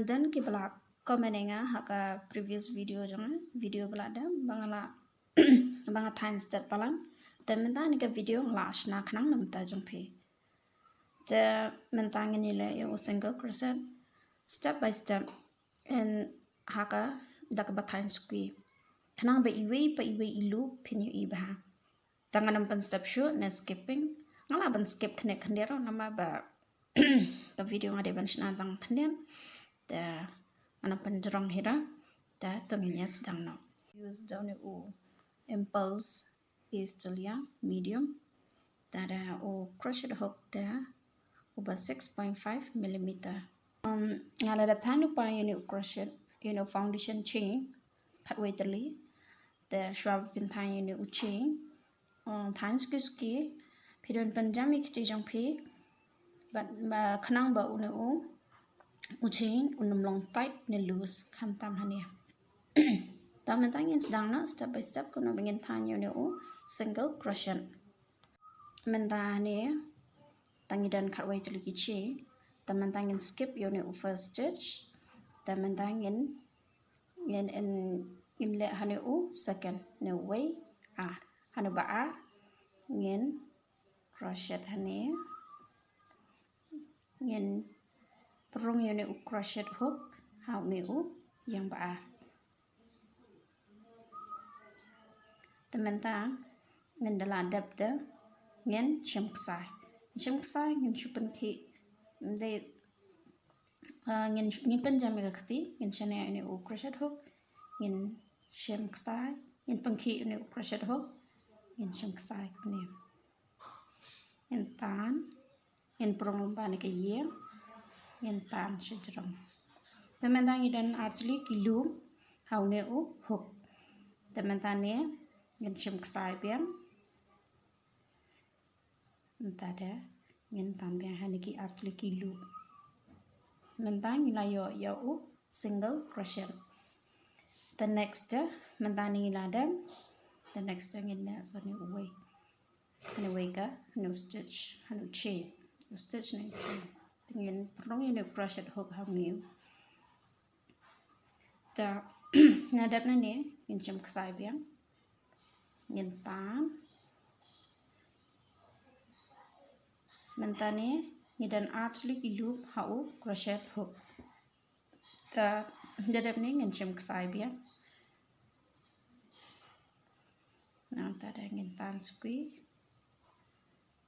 Dan kita komennya haka previous video jangan video belada bangala thain step palan dan mentang ni ke video la shna khnang nam ta jumpi the mentang ni le yo single crochet step by step and haka dak ba thain squi khnang ba iwe ilu pinu iba tangan nam pan step shoot na skipping ngala ban skip khne khandero nama ba the video ngade ban shna tang khnen the ana panjrong hira ta tangnya sedang no use down o impulse is still medium that o crochet hook there over 6.5 millimeter ngala da panu pa crochet foundation chain cut weight the shrub pin thain chain thain ski pidon panjami khti jong phi but khnang ba chain unum long tight ne loose kham tam hania tam mentangin sedang na step by step kono bengin thanyo ne single crochet mentane tangidan cut way tuli kichi tam mentangin skip yo ne first stitch tam mentangin in le hane second ne way hane ba ngin crochet hane ngin perung yo ne crochet hook how ne yang ba teman-teman ngin dala dap de ngin chimksai ngin chupan ki de ngin panjam ga khti ngin chane ne crochet hook ngin chimksai ngin pangki ne crochet hook ngin chimksai ne ngin tan ngin perung ba ne ke ye ngin tan shijrong teman-teman idan actually kilu how ne hook teman-teman ne ngin chimksai biang entada ngin tan biang haniki actually kilu mentang ila yo single crochet the next mentani ila the next ngin na so ni way anyway ka no stitch hanu chain no stitch ni tingin perong ni crochet hook how new ta nadap na ni ngin chimksai biang ngin tan mentane ngidan actually loop how crochet hook ta dadap ni ngin chimksai biang na ta da ngin tan squi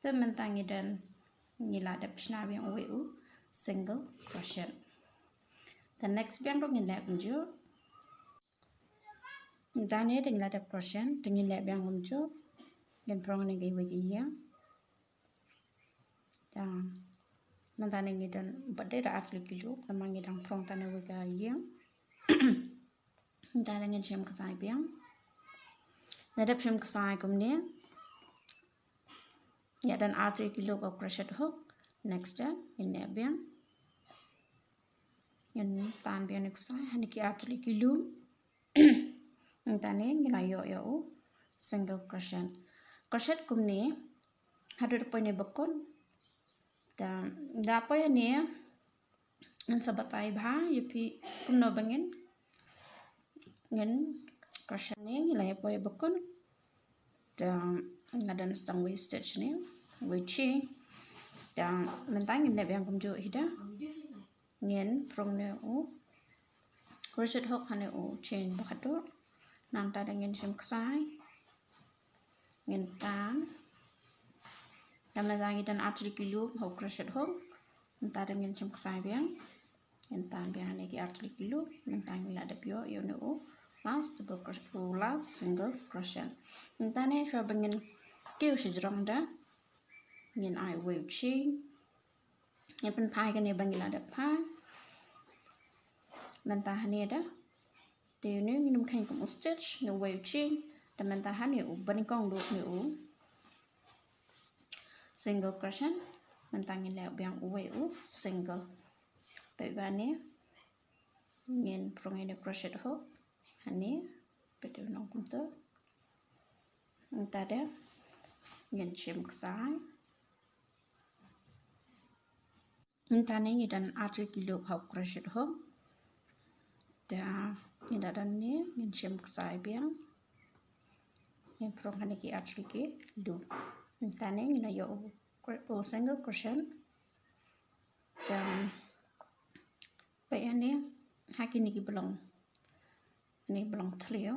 ta mentang ngidan ngila dap shna biang single crochet the next biang ro ngin la kunjo dane ding la dap crochet ding la biang kunjo ngin prong ni gai wagi ya ta mentane ngidan badde da asli kilu namang ngidang prong tane waga ya dane ngin chim kasai biang nadap chim kasai kumne ya dan arti kilo of crochet hook next in ne biang in tan biang next haniki arti kilo tane ngila yo single crochet kumne hadur pone bakon da pa ya ne an sabatai bha iaphi kumno bangin ngin crochet ne ngila ya pa bakon da ngadan stang way stitch ne way chain da mentang ngin biang kumjo hida ngin prong ne crochet hook hane chain bakhadur nang ta ngin chimksai ngin tan tamadang idan artli kilu ho crochet hook ta ngin chimksai biang ngin tan biang ne ki artli kilu mentang la da pyo yo ne last double crochet last single crochet mentane shwa bangin keu shijrong da ngin ai wave chain ngin pen pai ka ne bangila da pai menta hane da te ne ngin khain kum stitch no wave chain da menta hane ban kong do ne single crochet menta ngin la biang wave single bai ba ne ngin prong ne crochet hook hane bedo nong kumta entada ngin chimksai entane ngidan arti kilo hau crochet hook dah ni dah dan ni ngin cem ksai biang yang prong hani ki actually ki do tane ngina yo single crochet dan baik ni haki ni ki belong ni belong trio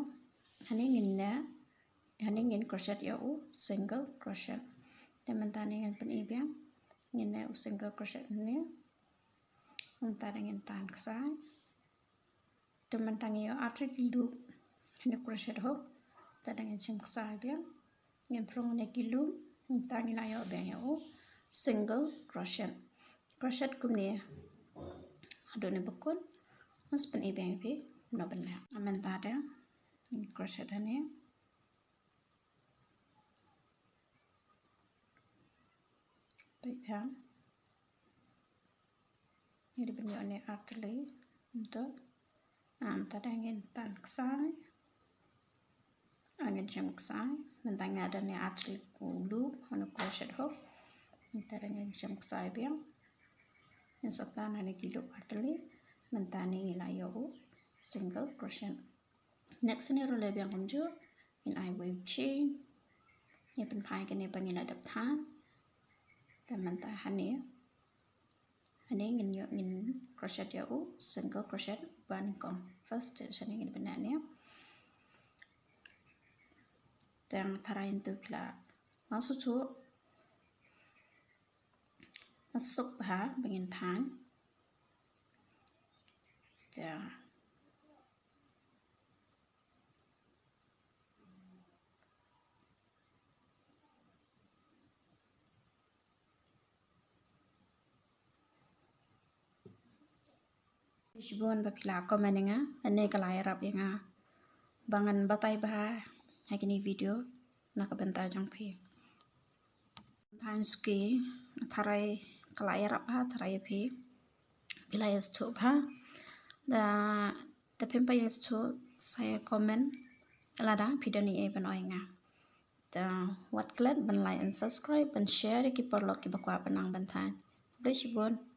hani ngin crochet yo single crochet dan mentane ngin pen biang ngin single crochet ni mentane ngin tan ksai teman tangi yo actually do hani crochet ho ta dengan cem ksai biang yang prong ne kilu tangi na yo biang yo single crochet kumni ado ne bekun mas pen biang pi no benda amen ta ada ini crochet ani biang ini benda ni actually untuk ta dengan tan ksai angin cem ksai mentang ada ni actually kulu ono crochet ho ta dengan cem ksai biang yang setan ani kilo actually mentani ilayo single crochet next ni role biang kunju in I wave chain ni pen pai ke ni pangin adap than dan mentah hani ngin crochet yo single crochet ban kom first sini ngin benda ni dan tarain tu pula masuk tu masuk bah bangin than ja Shibun bapila komeninga ane kalai rap yang bangan batai bah hakini video nak bentar jang pi thain Suki tharai kalai rap ha tharai pi bila YouTube ha da pempa YouTube saya komen lada video ni benoinga da wat klet ben like and subscribe and share ki perlo ki bakwa benang bentan Shibun